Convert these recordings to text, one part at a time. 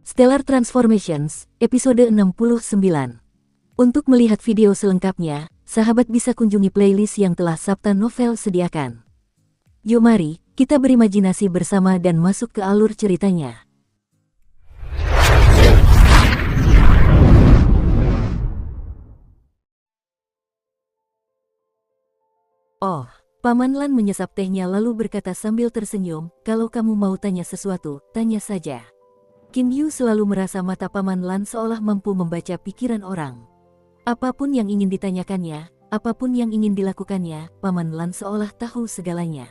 Stellar Transformations, episode 69. Untuk melihat video selengkapnya, sahabat bisa kunjungi playlist yang telah Sabta Novel sediakan. Yuk mari, kita berimajinasi bersama dan masuk ke alur ceritanya. Oh, Paman Lan menyesap tehnya lalu berkata sambil tersenyum, kalau kamu mau tanya sesuatu, tanya saja. Qin Yu selalu merasa mata Paman Lan seolah mampu membaca pikiran orang. Apapun yang ingin ditanyakannya, apapun yang ingin dilakukannya, Paman Lan seolah tahu segalanya.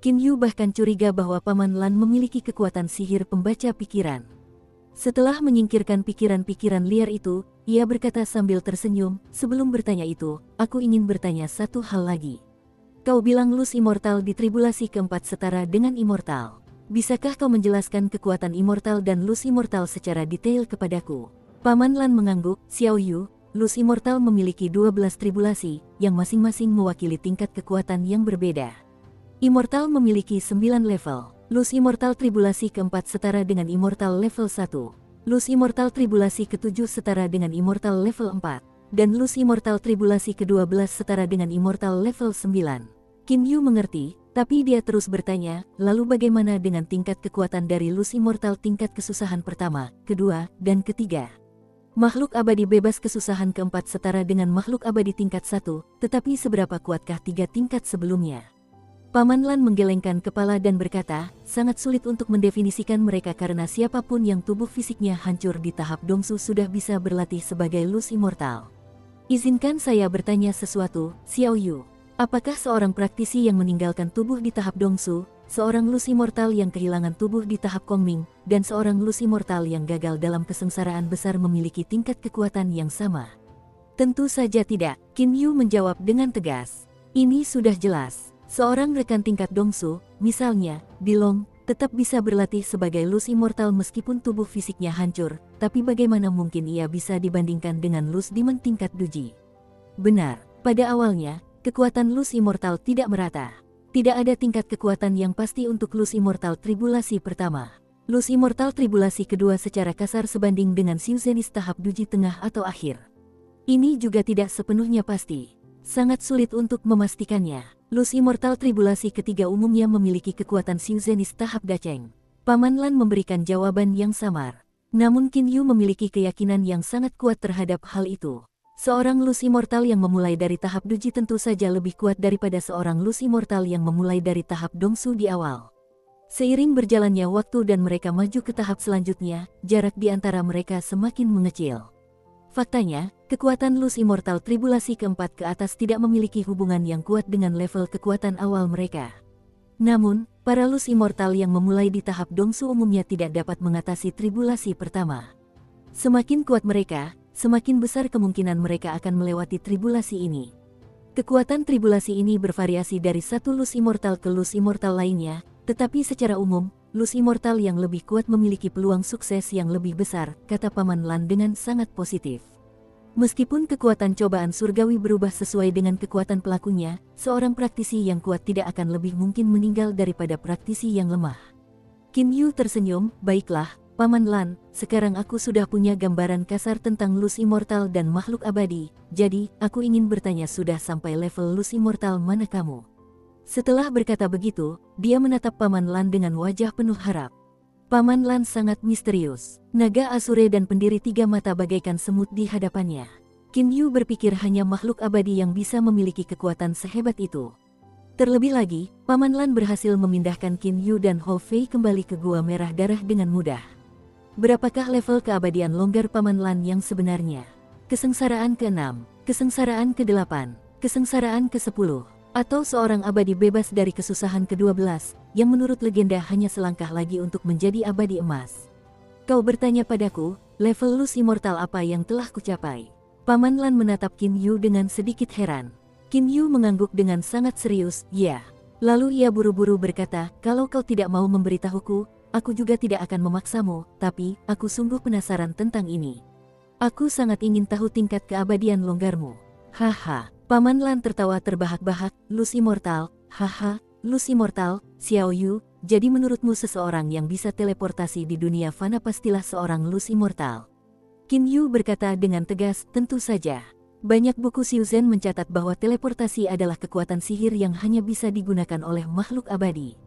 Qin Yu bahkan curiga bahwa Paman Lan memiliki kekuatan sihir pembaca pikiran. Setelah menyingkirkan pikiran-pikiran liar itu, ia berkata sambil tersenyum, sebelum bertanya itu, aku ingin bertanya satu hal lagi. Kau bilang Luz Immortal di tribulasi keempat setara dengan Immortal. Bisakah kau menjelaskan kekuatan Immortal dan Luz Immortal secara detail kepadaku? Paman Lan mengangguk, Xiao Yu, Luz Immortal memiliki 12 tribulasi, yang masing-masing mewakili tingkat kekuatan yang berbeda. Immortal memiliki 9 level. Luz Immortal tribulasi keempat setara dengan Immortal level 1. Luz Immortal tribulasi ke-7 setara dengan Immortal level 4. Dan Luz Immortal tribulasi ke-12 setara dengan Immortal level 9. Qin Yu mengerti. Tapi dia terus bertanya, lalu bagaimana dengan tingkat kekuatan dari Luz Immortal tingkat kesusahan pertama, kedua, dan ketiga? Makhluk abadi bebas kesusahan keempat setara dengan makhluk abadi tingkat 1, tetapi seberapa kuatkah 3 tingkat sebelumnya? Paman Lan menggelengkan kepala dan berkata, sangat sulit untuk mendefinisikan mereka karena siapapun yang tubuh fisiknya hancur di tahap Dongsu sudah bisa berlatih sebagai Luz Immortal. Izinkan saya bertanya sesuatu, Xiao Yu. Apakah seorang praktisi yang meninggalkan tubuh di tahap Dongsu, seorang Luz Immortal yang kehilangan tubuh di tahap Kongming, dan seorang Luz Immortal yang gagal dalam kesengsaraan besar memiliki tingkat kekuatan yang sama? Tentu saja tidak, Qin Yu menjawab dengan tegas. Ini sudah jelas. Seorang rekan tingkat Dongsu, misalnya, Dilong, tetap bisa berlatih sebagai Luz Immortal meskipun tubuh fisiknya hancur, tapi bagaimana mungkin ia bisa dibandingkan dengan Luz Demon tingkat Duji? Benar, pada awalnya, kekuatan Luz Immortal tidak merata. Tidak ada tingkat kekuatan yang pasti untuk Luz Immortal tribulasi pertama. Luz Immortal tribulasi kedua secara kasar sebanding dengan Xiu Zenith tahap Duji tengah atau akhir. Ini juga tidak sepenuhnya pasti. Sangat sulit untuk memastikannya. Luz Immortal tribulasi ketiga umumnya memiliki kekuatan Xiu Zenith tahap Dacheng. Paman Lan memberikan jawaban yang samar. Namun Qin Yu memiliki keyakinan yang sangat kuat terhadap hal itu. Seorang Luz Immortal yang memulai dari tahap Duji tentu saja lebih kuat daripada seorang Luz Immortal yang memulai dari tahap Dongsu di awal. Seiring berjalannya waktu dan mereka maju ke tahap selanjutnya, jarak di antara mereka semakin mengecil. Faktanya, kekuatan Luz Immortal tribulasi keempat ke atas tidak memiliki hubungan yang kuat dengan level kekuatan awal mereka. Namun, para Luz Immortal yang memulai di tahap Dongsu umumnya tidak dapat mengatasi tribulasi pertama. Semakin kuat mereka, semakin besar kemungkinan mereka akan melewati tribulasi ini. Kekuatan tribulasi ini bervariasi dari satu Luz Immortal ke Luz Immortal lainnya, tetapi secara umum, Luz Immortal yang lebih kuat memiliki peluang sukses yang lebih besar, kata Paman Lan dengan sangat positif. Meskipun kekuatan cobaan surgawi berubah sesuai dengan kekuatan pelakunya, seorang praktisi yang kuat tidak akan lebih mungkin meninggal daripada praktisi yang lemah. Qin Yu tersenyum, baiklah, Paman Lan, sekarang aku sudah punya gambaran kasar tentang Luz Immortal dan makhluk abadi, jadi, aku ingin bertanya sudah sampai level Luz Immortal mana kamu? Setelah berkata begitu, dia menatap Paman Lan dengan wajah penuh harap. Paman Lan sangat misterius. Naga Asure dan pendiri tiga mata bagaikan semut di hadapannya. Qin Yu berpikir hanya makhluk abadi yang bisa memiliki kekuatan sehebat itu. Terlebih lagi, Paman Lan berhasil memindahkan Qin Yu dan Hou Fei kembali ke Gua Merah Darah dengan mudah. Berapakah level keabadian longgar Paman Lan yang sebenarnya? Kesengsaraan ke-6, kesengsaraan ke-8, kesengsaraan ke-10, atau seorang abadi bebas dari kesusahan ke-12, yang menurut legenda hanya selangkah lagi untuk menjadi abadi emas. Kau bertanya padaku, level Luz Immortal apa yang telah kucapai? Paman Lan menatap Qin Yu dengan sedikit heran. Qin Yu mengangguk dengan sangat serius, ya. Lalu ia buru-buru berkata, kalau kau tidak mau memberitahuku, aku juga tidak akan memaksamu, tapi aku sungguh penasaran tentang ini. Aku sangat ingin tahu tingkat keabadian longgarmu. Haha, Paman Lan tertawa terbahak-bahak, Luz Immortal, haha, Luz Immortal, Xiao Yu, jadi menurutmu seseorang yang bisa teleportasi di dunia fana pastilah seorang Luz immortal? Qin Yu berkata dengan tegas, tentu saja. Banyak buku Xiuzhen mencatat bahwa teleportasi adalah kekuatan sihir yang hanya bisa digunakan oleh makhluk abadi.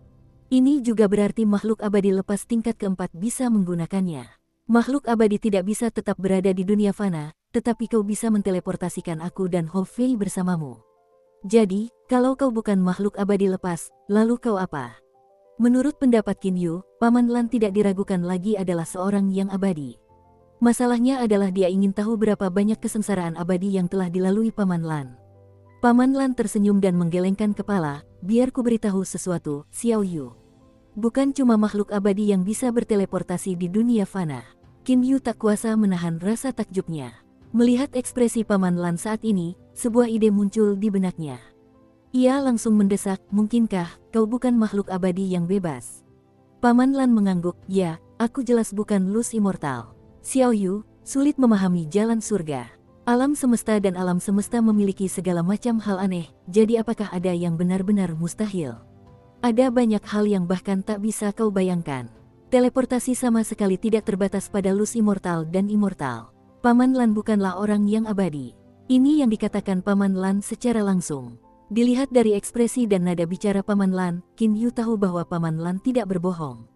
Ini juga berarti makhluk abadi lepas tingkat keempat bisa menggunakannya. Makhluk abadi tidak bisa tetap berada di dunia fana, tetapi kau bisa menteleportasikan aku dan Hou Fei bersamamu. Jadi, kalau kau bukan makhluk abadi lepas, lalu kau apa? Menurut pendapat Qin Yu, Paman Lan tidak diragukan lagi adalah seorang yang abadi. Masalahnya adalah dia ingin tahu berapa banyak kesengsaraan abadi yang telah dilalui Paman Lan. Paman Lan tersenyum dan menggelengkan kepala, biar ku beritahu sesuatu, Xiao Yu. Bukan cuma makhluk abadi yang bisa berteleportasi di dunia fana. Qin Yu tak kuasa menahan rasa takjubnya. Melihat ekspresi Paman Lan saat ini, sebuah ide muncul di benaknya. Ia langsung mendesak, mungkinkah kau bukan makhluk abadi yang bebas? Paman Lan mengangguk, ya, aku jelas bukan Luz immortal. Xiao Yu, sulit memahami jalan surga. Alam semesta dan alam semesta memiliki segala macam hal aneh, jadi apakah ada yang benar-benar mustahil? Ada banyak hal yang bahkan tak bisa kau bayangkan. Teleportasi sama sekali tidak terbatas pada Luz immortal dan immortal. Paman Lan bukanlah orang yang abadi. Ini yang dikatakan Paman Lan secara langsung. Dilihat dari ekspresi dan nada bicara Paman Lan, Qin Yu tahu bahwa Paman Lan tidak berbohong.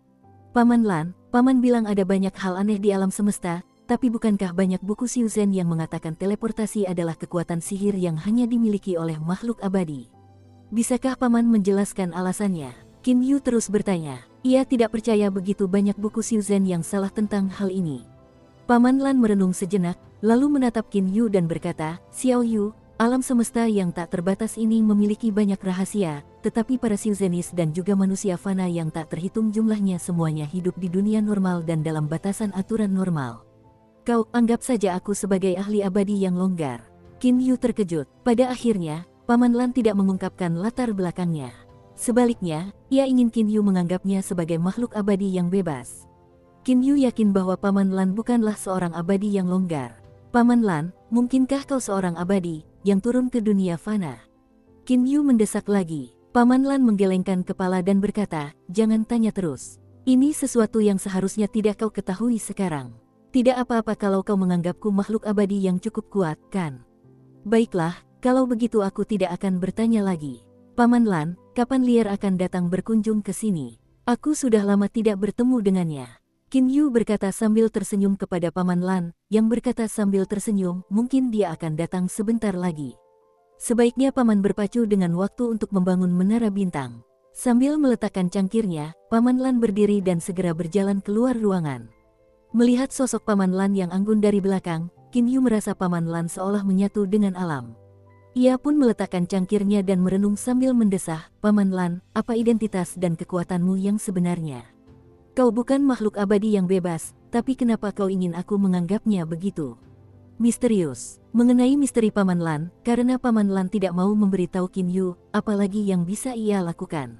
Paman Lan, Paman bilang ada banyak hal aneh di alam semesta, tapi bukankah banyak buku Xiuzhen yang mengatakan teleportasi adalah kekuatan sihir yang hanya dimiliki oleh makhluk abadi? Bisakah Paman menjelaskan alasannya? Qin Yu terus bertanya. Ia tidak percaya begitu banyak buku Xiuzhen yang salah tentang hal ini. Paman Lan merenung sejenak, lalu menatap Qin Yu dan berkata, Xiao Yu, alam semesta yang tak terbatas ini memiliki banyak rahasia, tetapi para Xiuzhenis dan juga manusia fana yang tak terhitung jumlahnya semuanya hidup di dunia normal dan dalam batasan aturan normal. Kau anggap saja aku sebagai ahli abadi yang longgar. Qin Yu terkejut. Pada akhirnya, Paman Lan tidak mengungkapkan latar belakangnya. Sebaliknya, ia ingin Qin Yu menganggapnya sebagai makhluk abadi yang bebas. Qin Yu yakin bahwa Paman Lan bukanlah seorang abadi yang longgar. Paman Lan, mungkinkah kau seorang abadi yang turun ke dunia fana? Qin Yu mendesak lagi. Paman Lan menggelengkan kepala dan berkata, jangan tanya terus. Ini sesuatu yang seharusnya tidak kau ketahui sekarang. Tidak apa-apa kalau kau menganggapku makhluk abadi yang cukup kuat, kan? Baiklah, kalau begitu aku tidak akan bertanya lagi. Paman Lan, kapan Lier akan datang berkunjung ke sini? Aku sudah lama tidak bertemu dengannya. Qin Yu berkata sambil tersenyum kepada Paman Lan, yang berkata sambil tersenyum, mungkin dia akan datang sebentar lagi. Sebaiknya Paman berpacu dengan waktu untuk membangun menara bintang. Sambil meletakkan cangkirnya, Paman Lan berdiri dan segera berjalan keluar ruangan. Melihat sosok Paman Lan yang anggun dari belakang, Qin Yu merasa Paman Lan seolah menyatu dengan alam. Ia pun meletakkan cangkirnya dan merenung sambil mendesah, Paman Lan, apa identitas dan kekuatanmu yang sebenarnya? Kau bukan makhluk abadi yang bebas, tapi kenapa kau ingin aku menganggapnya begitu? Misterius. Mengenai misteri Paman Lan, karena Paman Lan tidak mau memberitahu Qin Yu, apalagi yang bisa ia lakukan.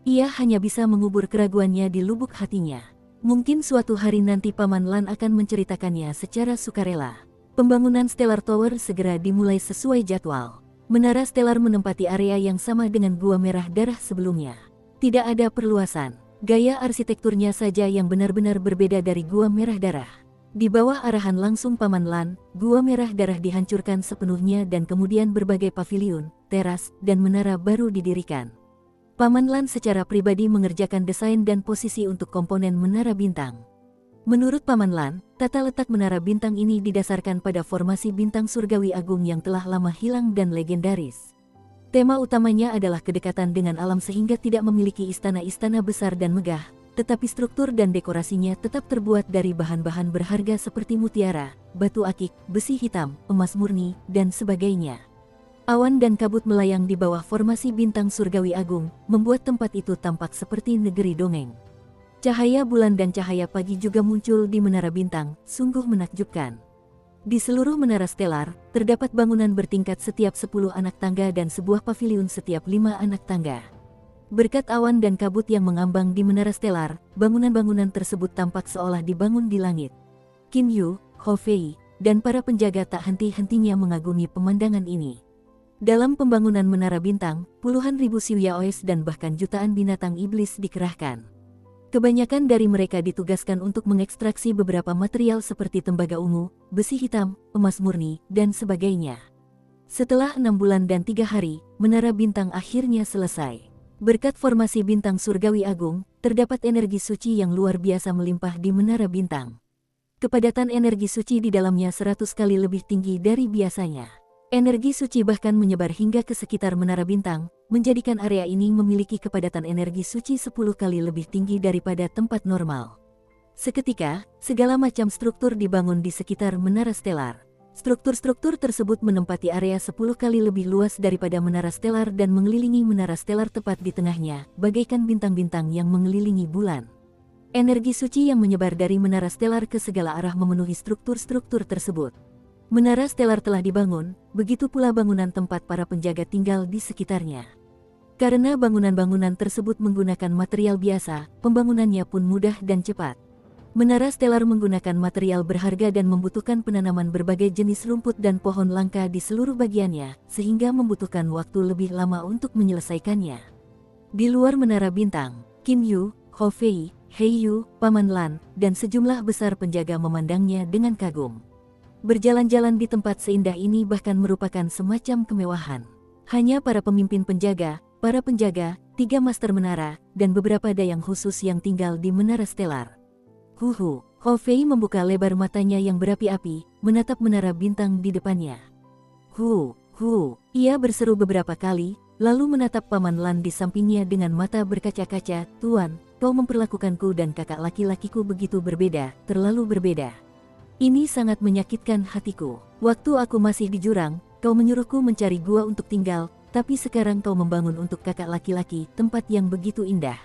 Ia hanya bisa mengubur keraguannya di lubuk hatinya. Mungkin suatu hari nanti Paman Lan akan menceritakannya secara sukarela. Pembangunan Stellar Tower segera dimulai sesuai jadwal. Menara Stellar menempati area yang sama dengan Gua Merah Darah sebelumnya. Tidak ada perluasan. Gaya arsitekturnya saja yang benar-benar berbeda dari Gua Merah Darah. Di bawah arahan langsung Paman Lan, Gua Merah Darah dihancurkan sepenuhnya dan kemudian berbagai paviliun, teras, dan menara baru didirikan. Paman Lan secara pribadi mengerjakan desain dan posisi untuk komponen menara bintang. Menurut Paman Lan, tata letak menara bintang ini didasarkan pada formasi bintang surgawi agung yang telah lama hilang dan legendaris. Tema utamanya adalah kedekatan dengan alam sehingga tidak memiliki istana-istana besar dan megah, tetapi struktur dan dekorasinya tetap terbuat dari bahan-bahan berharga seperti mutiara, batu akik, besi hitam, emas murni, dan sebagainya. Awan dan kabut melayang di bawah formasi bintang surgawi agung, membuat tempat itu tampak seperti negeri dongeng. Cahaya bulan dan cahaya pagi juga muncul di menara bintang, sungguh menakjubkan. Di seluruh menara Stellar, terdapat bangunan bertingkat setiap 10 anak tangga dan sebuah paviliun setiap 5 anak tangga. Berkat awan dan kabut yang mengambang di menara Stellar, bangunan-bangunan tersebut tampak seolah dibangun di langit. Qin Yu, Hou Fei, dan para penjaga tak henti-hentinya mengagumi pemandangan ini. Dalam pembangunan Menara Bintang, puluhan ribu Xiuyaois dan bahkan jutaan binatang iblis dikerahkan. Kebanyakan dari mereka ditugaskan untuk mengekstraksi beberapa material seperti tembaga ungu, besi hitam, emas murni, dan sebagainya. Setelah 6 bulan dan 3 hari, Menara Bintang akhirnya selesai. Berkat formasi bintang surgawi agung, terdapat energi suci yang luar biasa melimpah di Menara Bintang. Kepadatan energi suci di dalamnya 100 kali lebih tinggi dari biasanya. Energi suci bahkan menyebar hingga ke sekitar Menara Bintang, menjadikan area ini memiliki kepadatan energi suci 10 kali lebih tinggi daripada tempat normal. Seketika, segala macam struktur dibangun di sekitar Menara Stelar. Struktur-struktur tersebut menempati area 10 kali lebih luas daripada Menara Stelar dan mengelilingi Menara Stelar tepat di tengahnya, bagaikan bintang-bintang yang mengelilingi bulan. Energi suci yang menyebar dari Menara Stelar ke segala arah memenuhi struktur-struktur tersebut. Menara Stelar telah dibangun, begitu pula bangunan tempat para penjaga tinggal di sekitarnya. Karena bangunan-bangunan tersebut menggunakan material biasa, pembangunannya pun mudah dan cepat. Menara Stelar menggunakan material berharga dan membutuhkan penanaman berbagai jenis rumput dan pohon langka di seluruh bagiannya, sehingga membutuhkan waktu lebih lama untuk menyelesaikannya. Di luar Menara Bintang, Qin Yu, Hou Fei, He Yu, Paman Lan, dan sejumlah besar penjaga memandangnya dengan kagum. Berjalan-jalan di tempat seindah ini bahkan merupakan semacam kemewahan. Hanya para pemimpin penjaga, para penjaga, 3 master menara, dan beberapa dayang khusus yang tinggal di Menara Stelar. Hou Fei membuka lebar matanya yang berapi-api, menatap Menara Bintang di depannya. Ia berseru beberapa kali, lalu menatap Paman Lan di sampingnya dengan mata berkaca-kaca. Tuan, kau memperlakukanku dan kakak laki-lakiku begitu berbeda, terlalu berbeda. Ini sangat menyakitkan hatiku. Waktu aku masih di jurang, kau menyuruhku mencari gua untuk tinggal, tapi sekarang kau membangun untuk kakak laki-laki tempat yang begitu indah.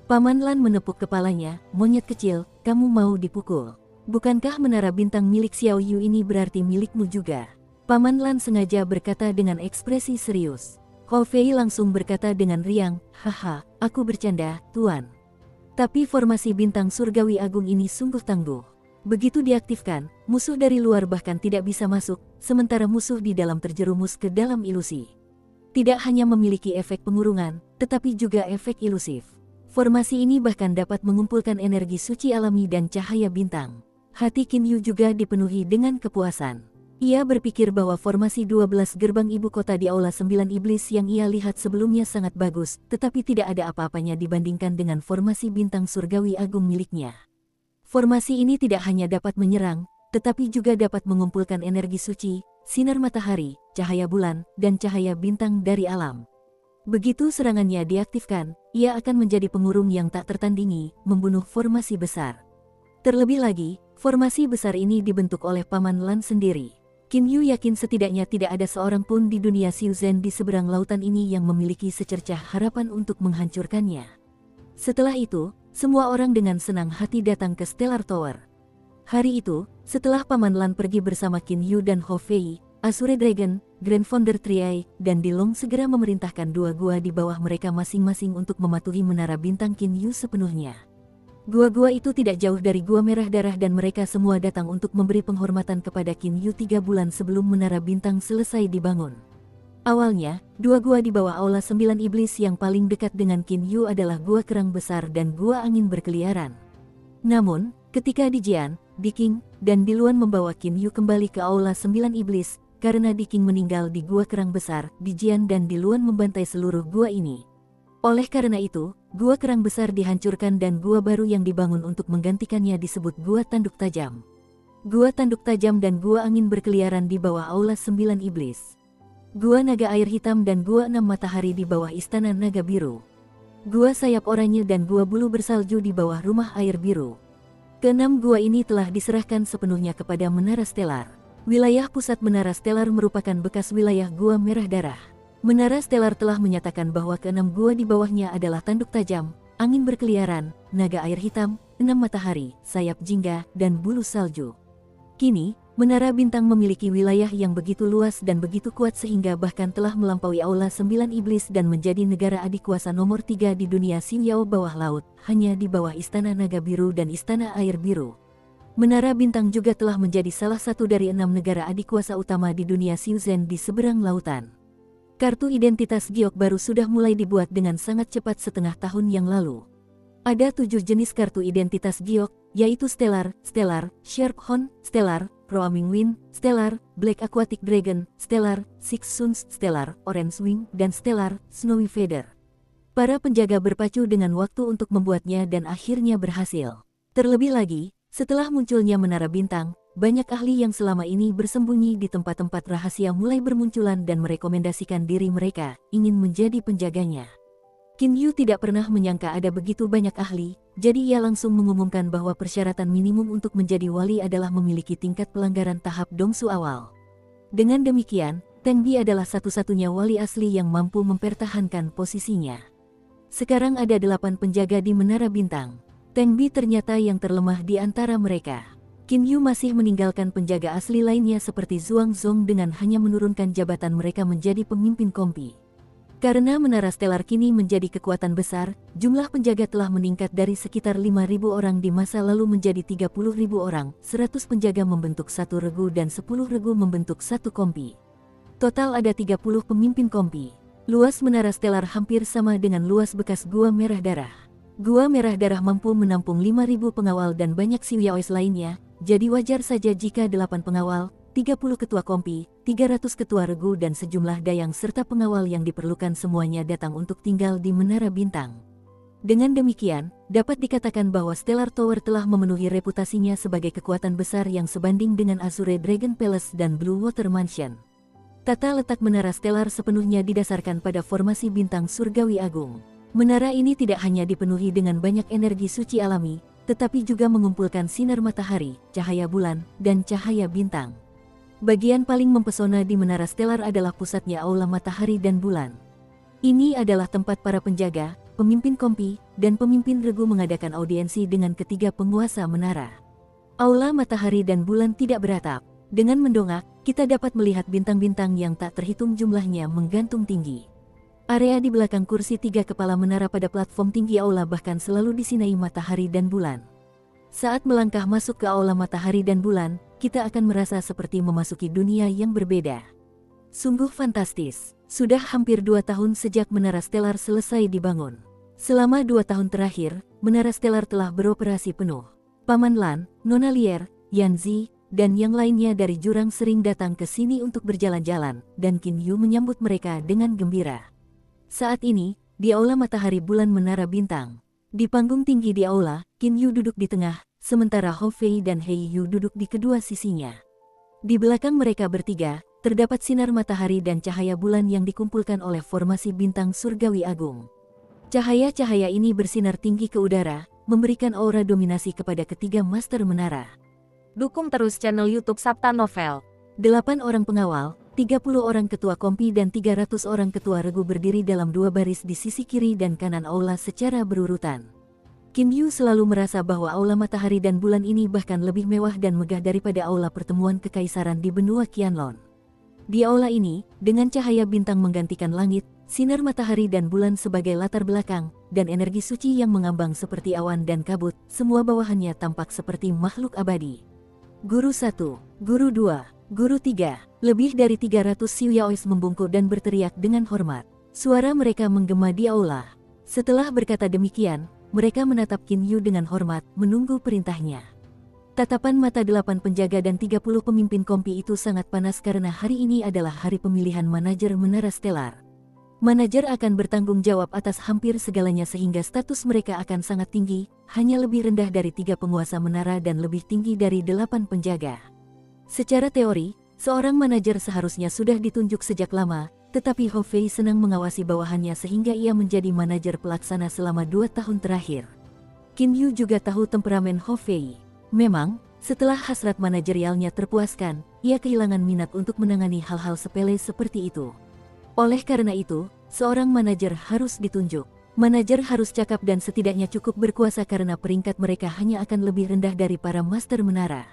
Paman Lan menepuk kepalanya, monyet kecil, kamu mau dipukul. Bukankah Menara Bintang milik Xiao Yu ini berarti milikmu juga? Paman Lan sengaja berkata dengan ekspresi serius. Hou Fei langsung berkata dengan riang, haha, aku bercanda, tuan. Tapi formasi bintang surgawi agung ini sungguh tangguh. Begitu diaktifkan, musuh dari luar bahkan tidak bisa masuk, sementara musuh di dalam terjerumus ke dalam ilusi. Tidak hanya memiliki efek pengurungan, tetapi juga efek ilusif. Formasi ini bahkan dapat mengumpulkan energi suci alami dan cahaya bintang. Hati Qin Yu juga dipenuhi dengan kepuasan. Ia berpikir bahwa formasi 12 gerbang ibu kota di Aula 9 Iblis yang ia lihat sebelumnya sangat bagus, tetapi tidak ada apa-apanya dibandingkan dengan formasi bintang surgawi agung miliknya. Formasi ini tidak hanya dapat menyerang, tetapi juga dapat mengumpulkan energi suci, sinar matahari, cahaya bulan, dan cahaya bintang dari alam. Begitu serangannya diaktifkan, ia akan menjadi pengurung yang tak tertandingi, membunuh formasi besar. Terlebih lagi, formasi besar ini dibentuk oleh Paman Lan sendiri. Qin Yu yakin setidaknya tidak ada seorang pun di dunia Xiuzhen di seberang lautan ini yang memiliki secercah harapan untuk menghancurkannya. Setelah itu, semua orang dengan senang hati datang ke Stellar Tower. Hari itu, setelah Paman Lan pergi bersama Qin Yu dan Hou Fei, Azure Dragon, Grand Founder Triai, dan Dilong segera memerintahkan 2 gua di bawah mereka masing-masing untuk mematuhi Menara Bintang Qin Yu sepenuhnya. Gua-gua itu tidak jauh dari Gua Merah Darah dan mereka semua datang untuk memberi penghormatan kepada Qin Yu 3 bulan sebelum Menara Bintang selesai dibangun. Awalnya, 2 gua di bawah Aula 9 Iblis yang paling dekat dengan Qin Yu adalah Gua Kerang Besar dan Gua Angin Berkeliaran. Namun, ketika Dijian, Diking, dan Diluan membawa Qin Yu kembali ke Aula 9 Iblis, karena Diking meninggal di Gua Kerang Besar, Dijian dan Diluan membantai seluruh gua ini. Oleh karena itu, Gua Kerang Besar dihancurkan dan gua baru yang dibangun untuk menggantikannya disebut Gua Tanduk Tajam. Gua Tanduk Tajam dan Gua Angin Berkeliaran di bawah Aula 9 Iblis. Gua Naga Air Hitam dan Gua 6 Matahari di bawah Istana Naga Biru. Gua Sayap Oranye dan Gua Bulu Bersalju di bawah Rumah Air Biru. Keenam gua ini telah diserahkan sepenuhnya kepada Menara Stelar. Wilayah pusat Menara Stelar merupakan bekas wilayah Gua Merah Darah. Menara Stelar telah menyatakan bahwa keenam gua di bawahnya adalah Tanduk Tajam, Angin Berkeliaran, Naga Air Hitam, 6 Matahari, Sayap Jingga, dan Bulu Salju. Kini, Menara Bintang memiliki wilayah yang begitu luas dan begitu kuat sehingga bahkan telah melampaui Aula 9 Iblis dan menjadi negara adikuasa nomor 3 di dunia Xiuyao bawah laut, hanya di bawah Istana Naga Biru dan Istana Air Biru. Menara Bintang juga telah menjadi salah satu dari 6 negara adikuasa utama di dunia Xiuzhen di seberang lautan. Kartu identitas giok baru sudah mulai dibuat dengan sangat cepat setengah tahun yang lalu. Ada 7 jenis kartu identitas giok, yaitu Stellar, Sharp Horn, Stellar, Roaming Wind, Stellar, Black Aquatic Dragon, Stellar, Six Suns, Stellar, Orange Wing, dan Stellar, Snowy Feather. Para penjaga berpacu dengan waktu untuk membuatnya dan akhirnya berhasil. Terlebih lagi, setelah munculnya Menara Bintang, banyak ahli yang selama ini bersembunyi di tempat-tempat rahasia mulai bermunculan dan merekomendasikan diri mereka ingin menjadi penjaganya. Qin Yu tidak pernah menyangka ada begitu banyak ahli, jadi ia langsung mengumumkan bahwa persyaratan minimum untuk menjadi wali adalah memiliki tingkat pelanggaran tahap Dongsu awal. Dengan demikian, Teng Bi adalah satu-satunya wali asli yang mampu mempertahankan posisinya. Sekarang ada 8 penjaga di Menara Bintang. Teng Bi ternyata yang terlemah di antara mereka. Qin Yu masih meninggalkan penjaga asli lainnya seperti Zhuang Zong dengan hanya menurunkan jabatan mereka menjadi pemimpin kompi. Karena Menara Stellar kini menjadi kekuatan besar, jumlah penjaga telah meningkat dari sekitar 5.000 orang di masa lalu menjadi 30.000 orang, 100 penjaga membentuk satu regu dan 10 regu membentuk satu kompi. Total ada 30 pemimpin kompi. Luas Menara Stellar hampir sama dengan luas bekas Gua Merah Darah. Gua Merah Darah mampu menampung 5.000 pengawal dan banyak Xiaois lainnya, jadi wajar saja jika 8 pengawal, 30 ketua kompi, 300 ketua regu dan sejumlah dayang serta pengawal yang diperlukan semuanya datang untuk tinggal di Menara Bintang. Dengan demikian, dapat dikatakan bahwa Stellar Tower telah memenuhi reputasinya sebagai kekuatan besar yang sebanding dengan Azure Dragon Palace dan Blue Water Mansion. Tata letak Menara Stellar sepenuhnya didasarkan pada formasi bintang surgawi agung. Menara ini tidak hanya dipenuhi dengan banyak energi suci alami, tetapi juga mengumpulkan sinar matahari, cahaya bulan, dan cahaya bintang. Bagian paling mempesona di Menara Stellar adalah pusatnya Aula Matahari dan Bulan. Ini adalah tempat para penjaga, pemimpin kompi, dan pemimpin regu mengadakan audiensi dengan ketiga penguasa menara. Aula Matahari dan Bulan tidak beratap. Dengan mendongak, kita dapat melihat bintang-bintang yang tak terhitung jumlahnya menggantung tinggi. Area di belakang kursi 3 kepala menara pada platform tinggi aula bahkan selalu disinai matahari dan bulan. Saat melangkah masuk ke aula matahari dan bulan, kita akan merasa seperti memasuki dunia yang berbeda. Sungguh fantastis. Sudah hampir 2 tahun sejak Menara Stellar selesai dibangun. Selama 2 tahun terakhir, Menara Stellar telah beroperasi penuh. Paman Lan, Nona Lier, Yanzi, dan yang lainnya dari jurang sering datang ke sini untuk berjalan-jalan, dan Qin Yu menyambut mereka dengan gembira. Saat ini, di aula matahari bulan Menara Bintang. Di panggung tinggi di aula, Qin Yu duduk di tengah, sementara Hou Fei dan Hei Yu duduk di kedua sisinya. Di belakang mereka bertiga, terdapat sinar matahari dan cahaya bulan yang dikumpulkan oleh formasi bintang surgawi agung. Cahaya-cahaya ini bersinar tinggi ke udara, memberikan aura dominasi kepada ketiga master menara. Dukung terus channel YouTube Sabta Novel. 8 orang pengawal, 30 orang ketua kompi dan 300 orang ketua regu berdiri dalam 2 baris di sisi kiri dan kanan aula secara berurutan. Qin Yu selalu merasa bahwa aula matahari dan bulan ini bahkan lebih mewah dan megah daripada aula pertemuan kekaisaran di benua Qianlong. Di aula ini, dengan cahaya bintang menggantikan langit, sinar matahari dan bulan sebagai latar belakang, dan energi suci yang mengambang seperti awan dan kabut, semua bawahannya tampak seperti makhluk abadi. Guru 1, Guru 2, Guru 3, lebih dari 300 Xiaois membungkuk dan berteriak dengan hormat. Suara mereka menggema di aula. Setelah berkata demikian, mereka menatap Qin Yu dengan hormat, menunggu perintahnya. Tatapan mata 8 penjaga dan 30 pemimpin kompi itu sangat panas karena hari ini adalah hari pemilihan manajer Menara Stellar. Manajer akan bertanggung jawab atas hampir segalanya sehingga status mereka akan sangat tinggi, hanya lebih rendah dari 3 penguasa menara dan lebih tinggi dari 8 penjaga. Secara teori, seorang manajer seharusnya sudah ditunjuk sejak lama, tetapi Hou Fei senang mengawasi bawahannya sehingga ia menjadi manajer pelaksana selama 2 tahun terakhir. Qin Yu juga tahu temperamen Hou Fei. Memang, setelah hasrat manajerialnya terpuaskan, ia kehilangan minat untuk menangani hal-hal sepele seperti itu. Oleh karena itu, seorang manajer harus ditunjuk. Manajer harus cakap dan setidaknya cukup berkuasa karena peringkat mereka hanya akan lebih rendah dari para master menara.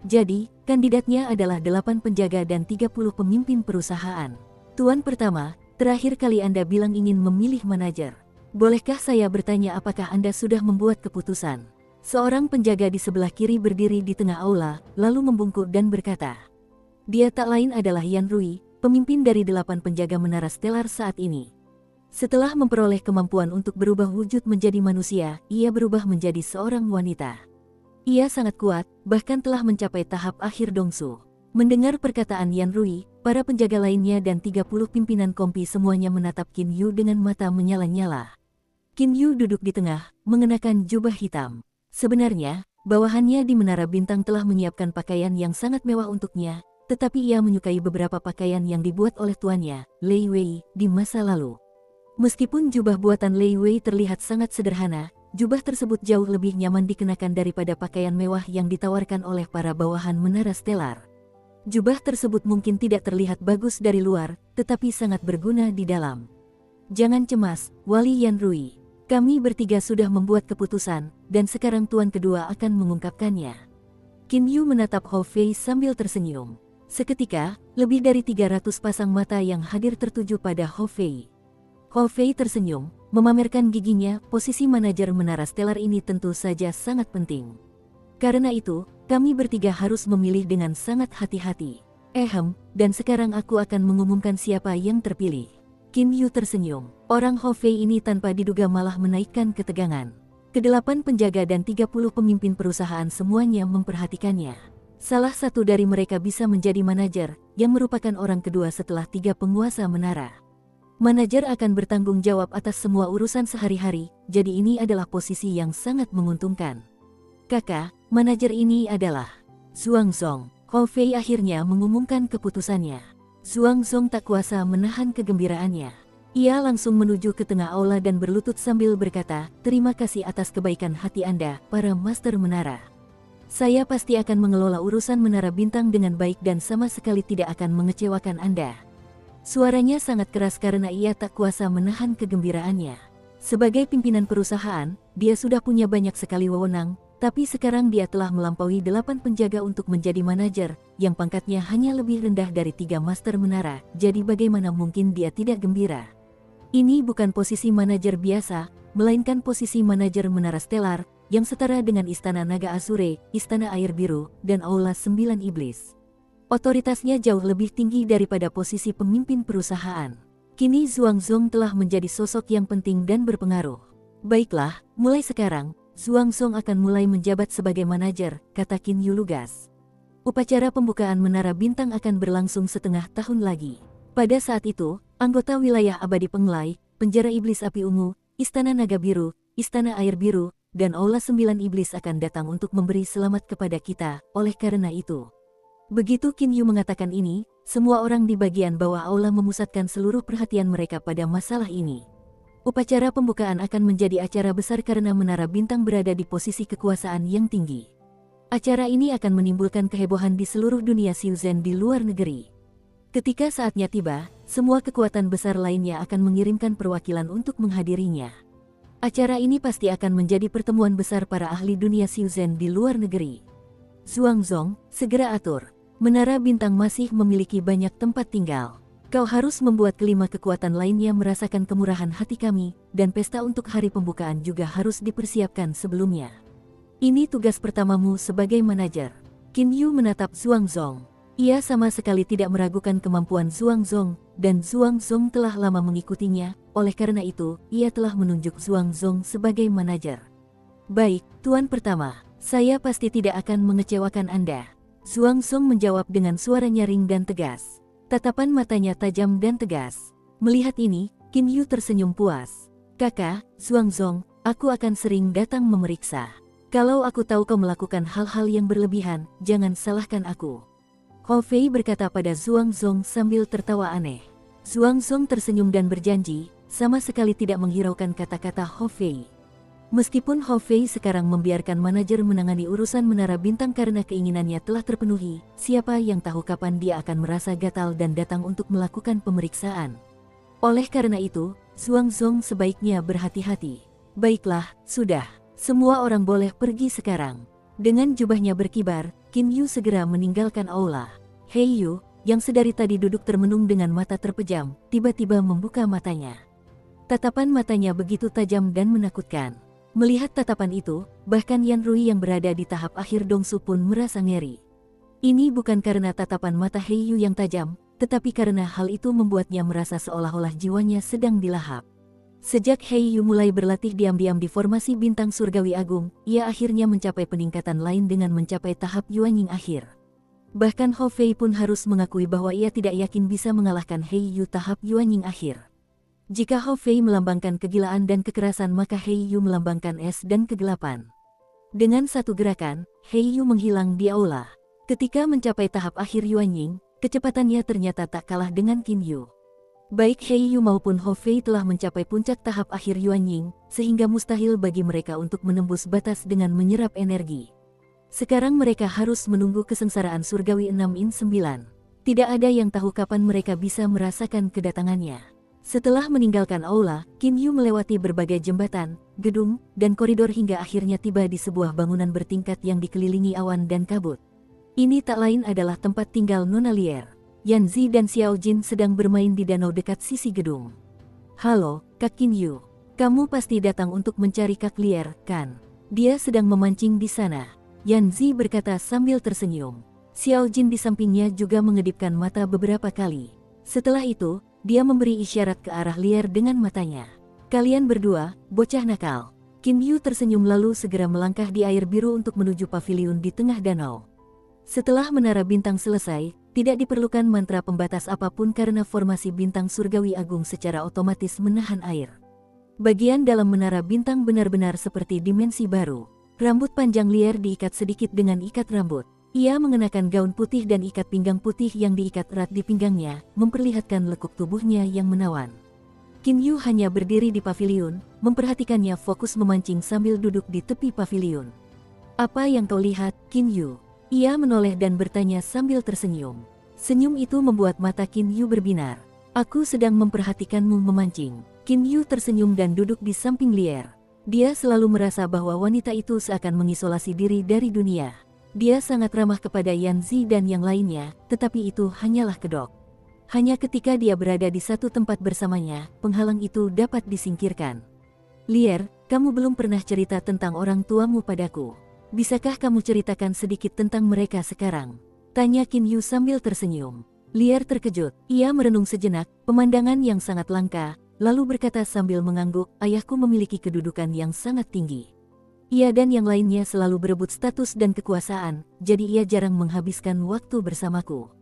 Jadi, kandidatnya adalah 8 penjaga dan 30 pemimpin perusahaan. Tuan pertama, terakhir kali Anda bilang ingin memilih manajer. Bolehkah saya bertanya apakah Anda sudah membuat keputusan? Seorang penjaga di sebelah kiri berdiri di tengah aula, lalu membungkuk dan berkata. Dia tak lain adalah Yan Rui, pemimpin dari 8 penjaga menara stelar saat ini. Setelah memperoleh kemampuan untuk berubah wujud menjadi manusia, ia berubah menjadi seorang wanita. Ia sangat kuat, bahkan telah mencapai tahap akhir Dongsu. Mendengar perkataan Yan Rui, para penjaga lainnya dan 30 pimpinan kompi semuanya menatap Qin Yu dengan mata menyala-nyala. Qin Yu duduk di tengah, mengenakan jubah hitam. Sebenarnya, bawahannya di Menara Bintang telah menyiapkan pakaian yang sangat mewah untuknya, tetapi ia menyukai beberapa pakaian yang dibuat oleh tuannya, Lei Wei, di masa lalu. Meskipun jubah buatan Lei Wei terlihat sangat sederhana, jubah tersebut jauh lebih nyaman dikenakan daripada pakaian mewah yang ditawarkan oleh para bawahan Menara Stelar. Jubah tersebut mungkin tidak terlihat bagus dari luar, tetapi sangat berguna di dalam. Jangan cemas, Wali Yan Rui. Kami bertiga sudah membuat keputusan, dan sekarang tuan kedua akan mengungkapkannya. Qin Yu menatap Hou Fei sambil tersenyum. Seketika, lebih dari 300 pasang mata yang hadir tertuju pada Hou Fei. Hou Fei tersenyum, memamerkan giginya. Posisi manajer Menara Stelar ini tentu saja sangat penting. Karena itu, kami bertiga harus memilih dengan sangat hati-hati. Dan sekarang aku akan mengumumkan siapa yang terpilih. Qin Yu tersenyum. Orang Hou Fei ini tanpa diduga malah menaikkan ketegangan. Kedelapan penjaga dan 30 pemimpin perusahaan semuanya memperhatikannya. Salah satu dari mereka bisa menjadi manajer, yang merupakan orang kedua setelah 3 penguasa menara. Manajer akan bertanggung jawab atas semua urusan sehari-hari, jadi ini adalah posisi yang sangat menguntungkan. Kakak, manajer ini adalah Zhuang Zong. Hou Fei akhirnya mengumumkan keputusannya. Zhuang Zong tak kuasa menahan kegembiraannya. Ia langsung menuju ke tengah aula dan berlutut sambil berkata, "Terima kasih atas kebaikan hati Anda, para master menara. Saya pasti akan mengelola urusan Menara Bintang dengan baik dan sama sekali tidak akan mengecewakan Anda." Suaranya sangat keras karena ia tak kuasa menahan kegembiraannya. Sebagai pimpinan perusahaan, dia sudah punya banyak sekali wewenang, tapi sekarang dia telah melampaui 8 penjaga untuk menjadi manajer, yang pangkatnya hanya lebih rendah dari 3 master menara, jadi bagaimana mungkin dia tidak gembira? Ini bukan posisi manajer biasa, melainkan posisi manajer Menara Stelar, yang setara dengan Istana Naga Azure, Istana Air Biru, dan Aula 9 Iblis. Otoritasnya jauh lebih tinggi daripada posisi pemimpin perusahaan. Kini Zhuang Zong telah menjadi sosok yang penting dan berpengaruh. Baiklah, mulai sekarang, Zhuang Zong akan mulai menjabat sebagai manajer, kata Qin Yu lugas. Upacara pembukaan Menara Bintang akan berlangsung setengah tahun lagi. Pada saat itu, anggota wilayah abadi Penglai, Penjara Iblis Api Ungu, Istana Naga Biru, Istana Air Biru, dan Aula 9 Iblis akan datang untuk memberi selamat kepada kita. Oleh karena itu, begitu Qin Yu mengatakan ini, semua orang di bagian bawah aula memusatkan seluruh perhatian mereka pada masalah ini. Upacara pembukaan akan menjadi acara besar karena Menara Bintang berada di posisi kekuasaan yang tinggi. Acara ini akan menimbulkan kehebohan di seluruh dunia Shenzhen di luar negeri. Ketika saatnya tiba, semua kekuatan besar lainnya akan mengirimkan perwakilan untuk menghadirinya. Acara ini pasti akan menjadi pertemuan besar para ahli dunia Shenzhen di luar negeri. Zhuang Zong, segera atur. Menara Bintang masih memiliki banyak tempat tinggal. Kau harus membuat kelima kekuatan lainnya merasakan kemurahan hati kami, dan pesta untuk hari pembukaan juga harus dipersiapkan sebelumnya. Ini tugas pertamamu sebagai manajer. Qin Yu menatap Zhuang Zong. Ia sama sekali tidak meragukan kemampuan Zhuang Zong, dan Zhuang Zong telah lama mengikutinya, oleh karena itu, ia telah menunjuk Zhuang Zong sebagai manajer. Baik, tuan pertama, saya pasti tidak akan mengecewakan Anda. Zhuang Zong menjawab dengan suara nyaring dan tegas. Tatapan matanya tajam dan tegas. Melihat ini, Qin Yu tersenyum puas. Kakak, Zhuang Zong, aku akan sering datang memeriksa. Kalau aku tahu kau melakukan hal-hal yang berlebihan, jangan salahkan aku. Hou Fei berkata pada Zhuang Zong sambil tertawa aneh. Zhuang Zong tersenyum dan berjanji, sama sekali tidak menghiraukan kata-kata Hou Fei. Meskipun Hou Fei sekarang membiarkan manajer menangani urusan Menara Bintang karena keinginannya telah terpenuhi, siapa yang tahu kapan dia akan merasa gatal dan datang untuk melakukan pemeriksaan. Oleh karena itu, Zhuang Zong sebaiknya berhati-hati. Baiklah, sudah. Semua orang boleh pergi sekarang. Dengan jubahnya berkibar, Qin Yu segera meninggalkan aula. Hei Yu, yang sedari tadi duduk termenung dengan mata terpejam, tiba-tiba membuka matanya. Tatapan matanya begitu tajam dan menakutkan. Melihat tatapan itu, bahkan Yan Rui yang berada di tahap akhir Dongsu pun merasa ngeri. Ini bukan karena tatapan mata Hei Yu yang tajam, tetapi karena hal itu membuatnya merasa seolah-olah jiwanya sedang dilahap. Sejak Hei Yu mulai berlatih diam-diam di formasi bintang surgawi agung, ia akhirnya mencapai peningkatan lain dengan mencapai tahap Yuanying akhir. Bahkan Ho Fei pun harus mengakui bahwa ia tidak yakin bisa mengalahkan Hei Yu tahap Yuanying akhir. Jika Ho Fei melambangkan kegilaan dan kekerasan, maka Hei Yu melambangkan es dan kegelapan. Dengan satu gerakan, Hei Yu menghilang di aula. Ketika mencapai tahap akhir Yuanying, kecepatannya ternyata tak kalah dengan Qin Yu. Baik Hei Yu maupun Ho Fei telah mencapai puncak tahap akhir Yuanying, sehingga mustahil bagi mereka untuk menembus batas dengan menyerap energi. Sekarang mereka harus menunggu kesengsaraan surgawi 6-9. Tidak ada yang tahu kapan mereka bisa merasakan kedatangannya. Setelah meninggalkan aula, Qin Yu melewati berbagai jembatan, gedung, dan koridor hingga akhirnya tiba di sebuah bangunan bertingkat yang dikelilingi awan dan kabut. Ini tak lain adalah tempat tinggal Nona Lier. Yan Zi dan Xiao Jin sedang bermain di danau dekat sisi gedung. "Halo, Kak Qin Yu. Kamu pasti datang untuk mencari Kak Lier, kan? Dia sedang memancing di sana." Yan Zi berkata sambil tersenyum. Xiao Jin di sampingnya juga mengedipkan mata beberapa kali. Setelah itu, dia memberi isyarat ke arah Lier dengan matanya. "Kalian berdua, bocah nakal." Qin Yu tersenyum lalu segera melangkah di air biru untuk menuju paviliun di tengah danau. Setelah menara bintang selesai, tidak diperlukan mantra pembatas apapun karena formasi bintang surgawi agung secara otomatis menahan air. Bagian dalam menara bintang benar-benar seperti dimensi baru. Rambut panjang Lier diikat sedikit dengan ikat rambut. Ia mengenakan gaun putih dan ikat pinggang putih yang diikat erat di pinggangnya, memperlihatkan lekuk tubuhnya yang menawan. Qin Yu hanya berdiri di paviliun, memperhatikannya fokus memancing sambil duduk di tepi paviliun. "Apa yang kau lihat, Qin Yu?" Ia menoleh dan bertanya sambil tersenyum. Senyum itu membuat mata Qin Yu berbinar. "Aku sedang memperhatikanmu memancing." Qin Yu tersenyum dan duduk di samping Lier. Dia selalu merasa bahwa wanita itu seakan mengisolasi diri dari dunia. Dia sangat ramah kepada Yan Zi dan yang lainnya, tetapi itu hanyalah kedok. Hanya ketika dia berada di satu tempat bersamanya, penghalang itu dapat disingkirkan. "Lier, kamu belum pernah cerita tentang orang tuamu padaku. Bisakah kamu ceritakan sedikit tentang mereka sekarang?" tanya Qin Yu sambil tersenyum. Lier terkejut. Ia merenung sejenak, pemandangan yang sangat langka, lalu berkata sambil mengangguk, "Ayahku memiliki kedudukan yang sangat tinggi. Ia dan yang lainnya selalu berebut status dan kekuasaan, jadi ia jarang menghabiskan waktu bersamaku."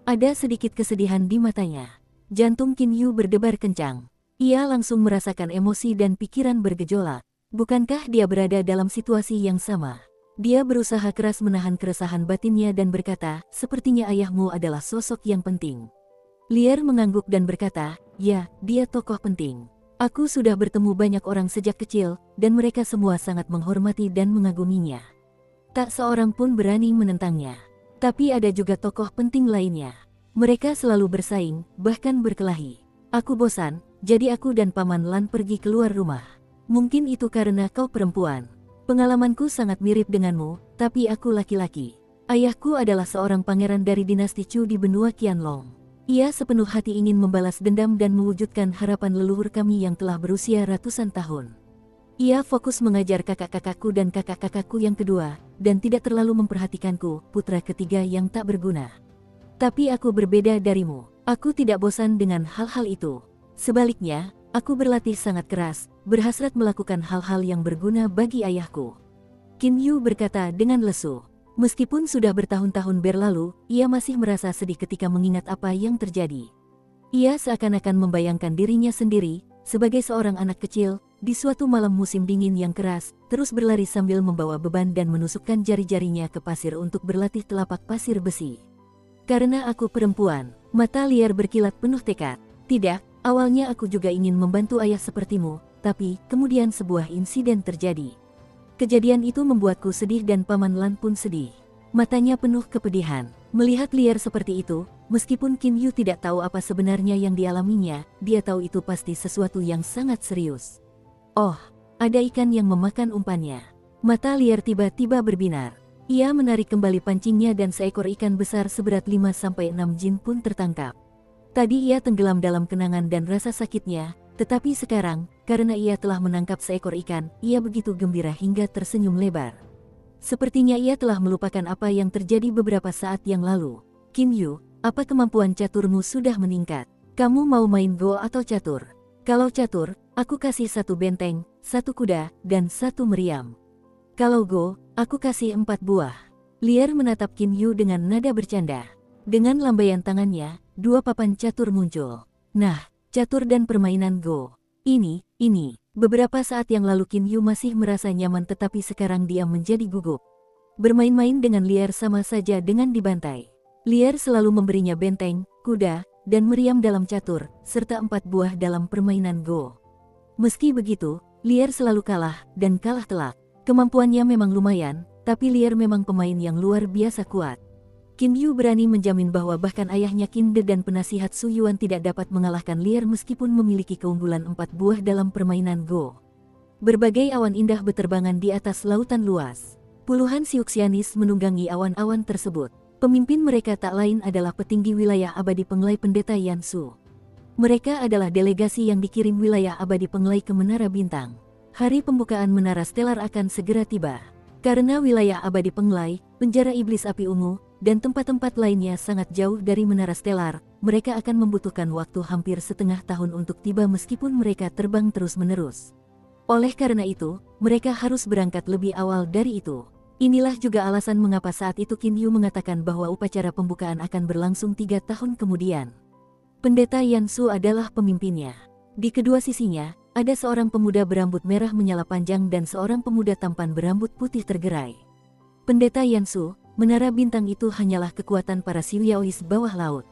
Ada sedikit kesedihan di matanya. Jantung Qin Yu berdebar kencang. Ia langsung merasakan emosi dan pikiran bergejolak. Bukankah dia berada dalam situasi yang sama? Dia berusaha keras menahan keresahan batinnya dan berkata, "Sepertinya ayahmu adalah sosok yang penting." Lier mengangguk dan berkata, "Ya, dia tokoh penting. Aku sudah bertemu banyak orang sejak kecil, dan mereka semua sangat menghormati dan mengaguminya. Tak seorang pun berani menentangnya. Tapi ada juga tokoh penting lainnya. Mereka selalu bersaing, bahkan berkelahi. Aku bosan, jadi aku dan Paman Lan pergi keluar rumah. Mungkin itu karena kau perempuan. Pengalamanku sangat mirip denganmu, tapi aku laki-laki. Ayahku adalah seorang pangeran dari dinasti Chu di benua Qianlong. Ia sepenuh hati ingin membalas dendam dan mewujudkan harapan leluhur kami yang telah berusia ratusan tahun. Ia fokus mengajar kakak-kakakku dan kakak-kakakku yang kedua, dan tidak terlalu memperhatikanku, putra ketiga yang tak berguna. Tapi aku berbeda darimu. Aku tidak bosan dengan hal-hal itu. Sebaliknya, aku berlatih sangat keras, berhasrat melakukan hal-hal yang berguna bagi ayahku." Qin Yu berkata dengan lesu. Meskipun sudah bertahun-tahun berlalu, ia masih merasa sedih ketika mengingat apa yang terjadi. Ia seakan-akan membayangkan dirinya sendiri, sebagai seorang anak kecil, di suatu malam musim dingin yang keras, terus berlari sambil membawa beban dan menusukkan jari-jarinya ke pasir untuk berlatih telapak pasir besi. "Karena aku perempuan," mata Lier berkilat penuh tekad. "Tidak, awalnya aku juga ingin membantu ayah sepertimu, tapi kemudian sebuah insiden terjadi. Kejadian itu membuatku sedih dan Paman Lan pun sedih." Matanya penuh kepedihan. Melihat Lier seperti itu, meskipun Qin Yu tidak tahu apa sebenarnya yang dialaminya, dia tahu itu pasti sesuatu yang sangat serius. "Oh, ada ikan yang memakan umpannya." Mata Lier tiba-tiba berbinar. Ia menarik kembali pancingnya dan seekor ikan besar seberat 5-6 jin pun tertangkap. Tadi ia tenggelam dalam kenangan dan rasa sakitnya, tetapi sekarang, karena ia telah menangkap seekor ikan, ia begitu gembira hingga tersenyum lebar. Sepertinya ia telah melupakan apa yang terjadi beberapa saat yang lalu. "Qin Yu, apa kemampuan caturmu sudah meningkat? Kamu mau main Go atau catur? Kalau catur, aku kasih 1 benteng, 1 kuda, dan 1 meriam. Kalau Go, aku kasih 4 buah. Lier menatap Qin Yu dengan nada bercanda. Dengan lambaian tangannya, 2 papan catur muncul. Nah, catur dan permainan Go. Ini. Beberapa saat yang lalu Qin Yu masih merasa nyaman tetapi sekarang dia menjadi gugup. Bermain-main dengan Lier sama saja dengan dibantai. Lier selalu memberinya benteng, kuda, dan meriam dalam catur, serta 4 buah dalam permainan Go. Meski begitu, Lier selalu kalah, dan kalah telak. Kemampuannya memang lumayan, tapi Lier memang pemain yang luar biasa kuat. Qin Yu berani menjamin bahwa bahkan ayahnya Qin De dan penasihat Su Yuan tidak dapat mengalahkan Lier meskipun memiliki keunggulan 4 buah dalam permainan Go. Berbagai awan indah beterbangan di atas lautan luas. Puluhan Siuxianis menunggangi awan-awan tersebut. Pemimpin mereka tak lain adalah petinggi wilayah abadi Penglai Pendeta Yan Su. Mereka adalah delegasi yang dikirim wilayah abadi Penglai ke Menara Bintang. Hari pembukaan Menara Stelar akan segera tiba. Karena wilayah abadi Penglai, penjara iblis api ungu, dan tempat-tempat lainnya sangat jauh dari Menara Stelar, mereka akan membutuhkan waktu hampir setengah tahun untuk tiba meskipun mereka terbang terus-menerus. Oleh karena itu, mereka harus berangkat lebih awal dari itu. Inilah juga alasan mengapa saat itu Qin Yu mengatakan bahwa upacara pembukaan akan berlangsung 3 tahun kemudian. Pendeta Yan Su adalah pemimpinnya. Di kedua sisinya, ada seorang pemuda berambut merah menyala panjang dan seorang pemuda tampan berambut putih tergerai. Pendeta Yan Su, Menara Bintang itu hanyalah kekuatan para Siwiaois bawah laut.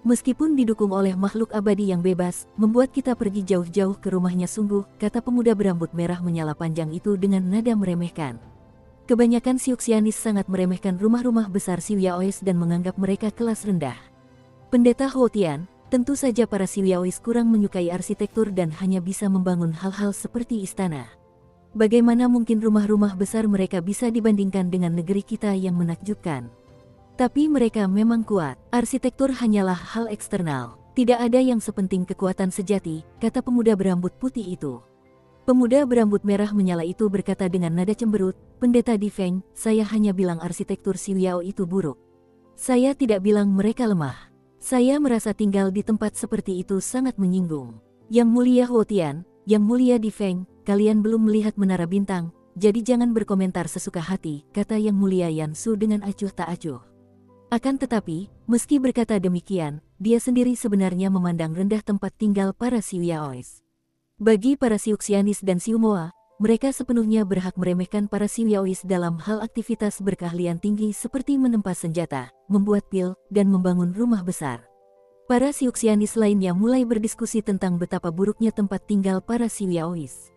Meskipun didukung oleh makhluk abadi yang bebas, membuat kita pergi jauh-jauh ke rumahnya sungguh, kata pemuda berambut merah menyala panjang itu dengan nada meremehkan. Kebanyakan Siuxianis sangat meremehkan rumah-rumah besar Siwiaois dan menganggap mereka kelas rendah. Pendeta Huotian, tentu saja para Siwiaois kurang menyukai arsitektur dan hanya bisa membangun hal-hal seperti istana. Bagaimana mungkin rumah-rumah besar mereka bisa dibandingkan dengan negeri kita yang menakjubkan? Tapi mereka memang kuat, arsitektur hanyalah hal eksternal. Tidak ada yang sepenting kekuatan sejati, kata pemuda berambut putih itu. Pemuda berambut merah menyala itu berkata dengan nada cemberut, Pendeta Di Feng, saya hanya bilang arsitektur Siwiao itu buruk. Saya tidak bilang mereka lemah. Saya merasa tinggal di tempat seperti itu sangat menyinggung. Yang mulia Huotian, yang mulia Di Feng, kalian belum melihat Menara Bintang, jadi jangan berkomentar sesuka hati, kata yang mulia Yan Su dengan acuh tak acuh. Akan tetapi, meski berkata demikian, dia sendiri sebenarnya memandang rendah tempat tinggal para Siwiaois. Bagi para Siuxianis dan Siumoa, mereka sepenuhnya berhak meremehkan para Siwiaois dalam hal aktivitas berkeahlian tinggi seperti menempas senjata, membuat pil, dan membangun rumah besar. Para Siuxianis lainnya mulai berdiskusi tentang betapa buruknya tempat tinggal para Siwiaois.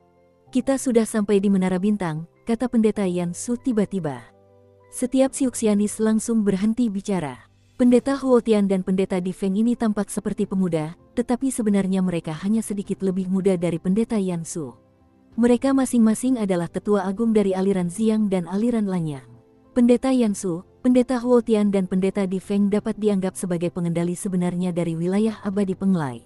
Kita sudah sampai di Menara Bintang, kata Pendeta Yan Su tiba-tiba. Setiap Siuxianis langsung berhenti bicara. Pendeta Huotian dan Pendeta Di Feng ini tampak seperti pemuda, tetapi sebenarnya mereka hanya sedikit lebih muda dari Pendeta Yan Su. Mereka masing-masing adalah tetua agung dari aliran Xiang dan aliran Lanyang. Pendeta Yan Su, Pendeta Huotian dan Pendeta Di Feng dapat dianggap sebagai pengendali sebenarnya dari wilayah abadi Penglai.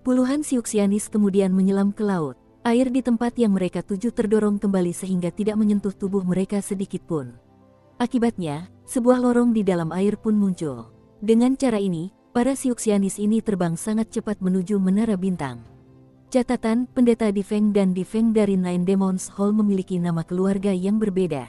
Puluhan Siuxianis kemudian menyelam ke laut. Air di tempat yang mereka tuju terdorong kembali sehingga tidak menyentuh tubuh mereka sedikit pun. Akibatnya, sebuah lorong di dalam air pun muncul. Dengan cara ini, para Siuxianis ini terbang sangat cepat menuju Menara Bintang. Catatan, Pendeta Di Feng dan Di Feng dari Nine Demons Hall memiliki nama keluarga yang berbeda.